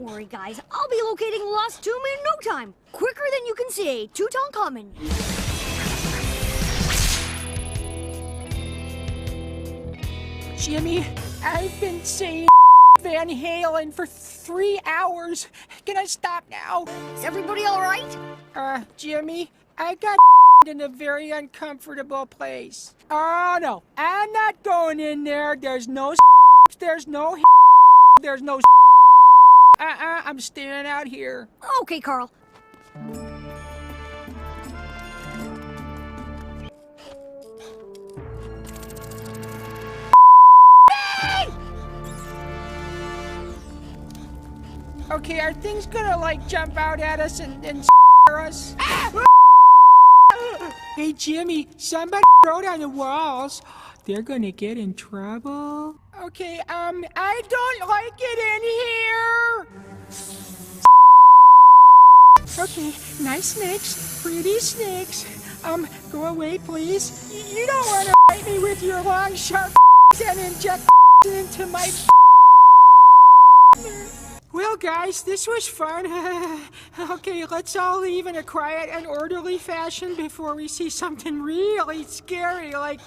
worry, guys. I'll be locating Lost Tomb in no time. Quicker than you can say Tutankhamun. Jimmy, I've been saying Van Halen for 3 hours. Can I stop now? Is everybody all right? Jimmy, I got in a very uncomfortable place. Oh, no. I'm not going in there. There's no there's no there's no I'm staying out here. Okay, Carl. Okay, are things gonna, like, jump out at us and us? Hey, Jimmy, somebody wrote on the walls. They're gonna get in trouble. Okay, I don't like it in here. Okay, nice snakes, pretty snakes. Go away, please. You don't want to bite me with your long, sharp and inject into my. Well, guys, this was fun. Okay, let's all leave in a quiet and orderly fashion before we see something really scary, like...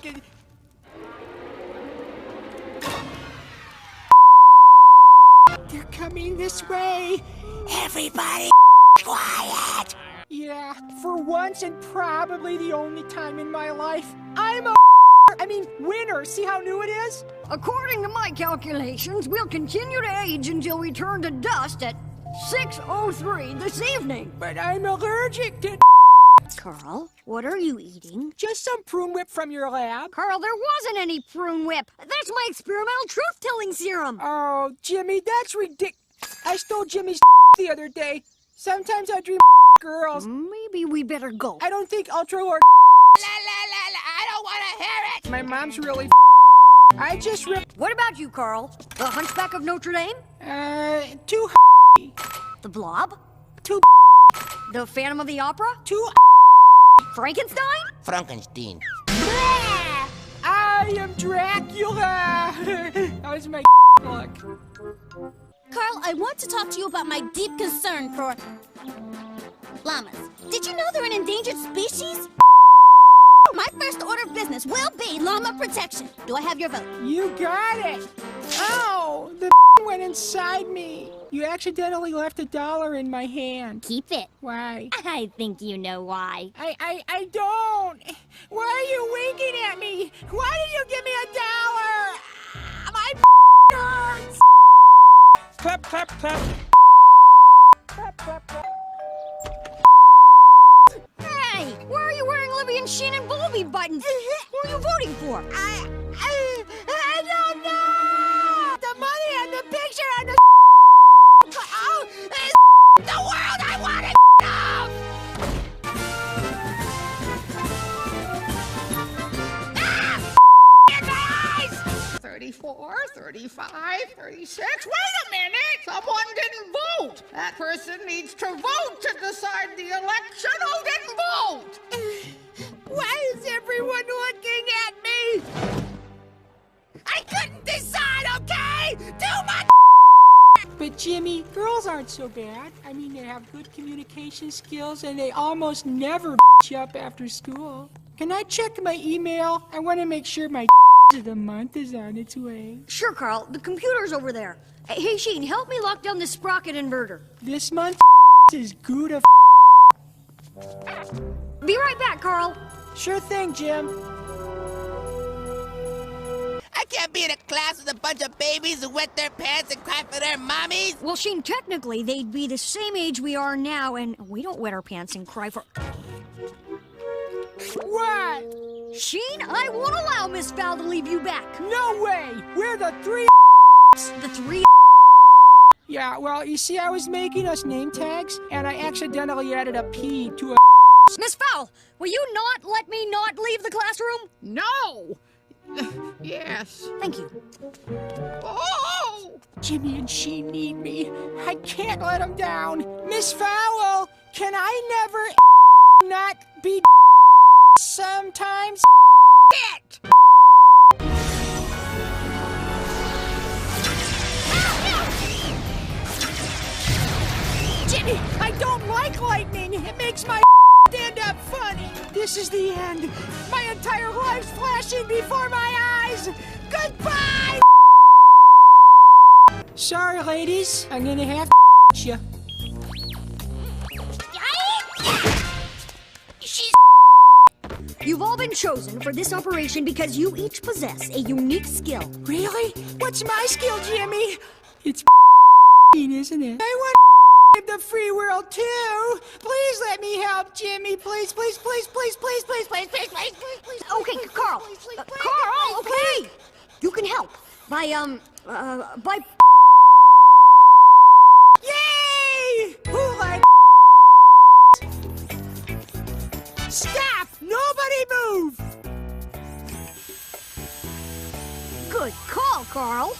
They're coming this way. Everybody quiet! Yeah, for once and probably the only time in my life, I'm a winner. See how new it is? According to my calculations, we'll continue to age until we turn to dust at 6:03 this evening. But I'm allergic to... Carl, what are you eating? Just some prune whip from your lab. Carl, there wasn't any prune whip. That's my experimental truth-telling serum. Oh, Jimmy, that's ridiculous. I stole Jimmy's the other day. Sometimes I dream girls. Maybe we better go. I don't think Ultra-Lord... I don't want to hear it! My mom's really I just ripped... What about you, Carl? The Hunchback of Notre Dame? Too The Blob? Too The Phantom of the Opera? Too Frankenstein? Frankenstein. I am Dracula! That was my luck. Carl, I want to talk to you about my deep concern for llamas. Did you know they're an endangered species? My first order of business will be llama protection. Do I have your vote? You got it! Ow! The went inside me. You accidentally left $1 in my hand. Keep it. Why? I think you know why. I don't! Why are you winking at me? Why did you give me $1? My hurts! Clap, clap, clap. Clap, clap, clap. Hey, why are you wearing Libby and Sheen and Bowlby buttons? Who are you voting for? I don't know! The money and the picture and the oh, The world I want it of! In my eyes! 34, 35, 36. Wait a minute! Someone didn't vote! That person needs to vote to decide the election who didn't vote! why is everyone looking at me? I couldn't decide, okay? Too much! But Jimmy, girls aren't so bad. I mean, they have good communication skills and they almost never you up after school. Can I check my email? I want to make sure my of the month is on its way. Sure, Carl. The computer's over there. Hey, Sheen, help me lock down this sprocket inverter. This month is good of Be right back, Carl. Sure thing, Jim. I can't be in a class with a bunch of babies who wet their pants and cry for their mommies. Well, Sheen, technically, they'd be the same age we are now, and we don't wet our pants and cry for... What? Sheen, I won't allow Miss Val to leave you back. No way! We're the three The three... Yeah, well, you see, I was making us name tags, and I accidentally added a P to a Miss Fowl, will you not let me not leave the classroom? No! Yes. Thank you. Oh! Jimmy and she need me. I can't let them down. Miss Fowl, can I never not be sometimes? Shit! I don't like lightning. It makes my stand up funny. This is the end. My entire life's flashing before my eyes. Goodbye! Sorry, ladies. I'm gonna have to you. You've all been chosen for this operation because you each possess a unique skill. Really? What's my skill, Jimmy? It's isn't it? I want the free world too. Please let me help, Jimmy. Please, please, please, please, please, please, please, please, please, please, please. Okay, Carl. Carl, okay. You can help by Yay! Who like Stop! Nobody move! Good call, Carl.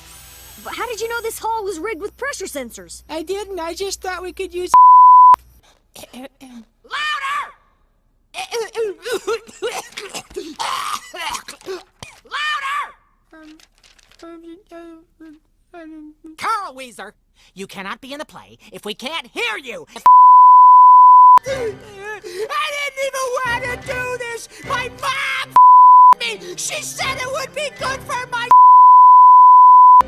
But how did you know this hall was rigged with pressure sensors? I didn't. I just thought we could use Louder! Carl Wheezer, you cannot be in the play if we can't hear you. I didn't even want to do this! My mom me! She said it would be good for my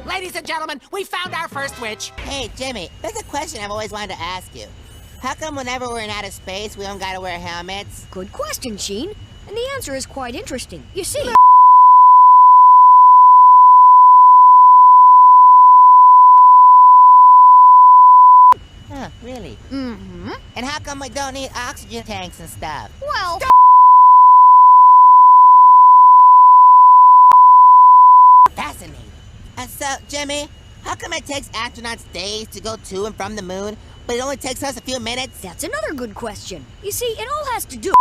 Ladies and gentlemen, we found our first witch. Hey, Jimmy, there's a question I've always wanted to ask you. How come whenever we're in outer space, we don't gotta wear helmets? Good question, Sheen. And the answer is quite interesting. You see... Huh, really? Mm-hmm. And how come we don't need oxygen tanks and stuff? Well... Fascinating. And so, Jimmy, how come it takes astronauts days to go to and from the moon, but it only takes us a few minutes? That's another good question. You see, it all has to do...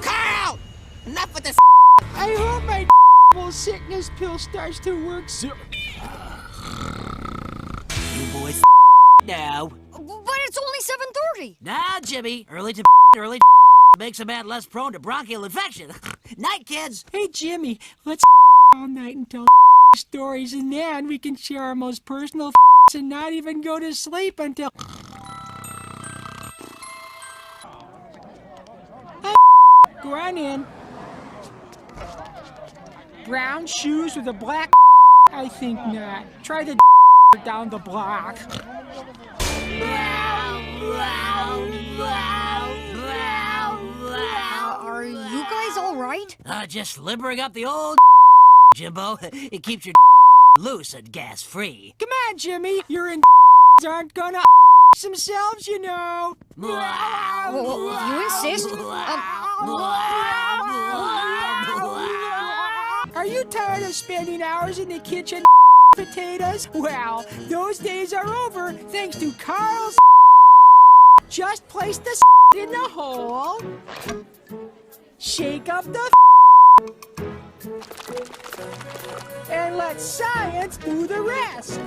Carl! Enough with this. I hope my sickness pill starts to work soon. You boys now. But it's only 7:30. Nah, Jimmy. Early makes a man less prone to bronchial infection. Night, kids. Hey, Jimmy, let's all night and tell stories, and then we can share our most personal and not even go to sleep until... Go on in. Brown shoes with a black... I think not. Try the down the block. Are you guys all right? Just limbering up the old Jimbo. It keeps your loose and gas-free. Come on, Jimmy. Your aren't gonna themselves, you know. Well, if you insist. Are you tired of spending hours in the kitchen potatoes? Well, those days are over thanks to Carl's. Just place the in the hole. Shake up the and let science do the rest.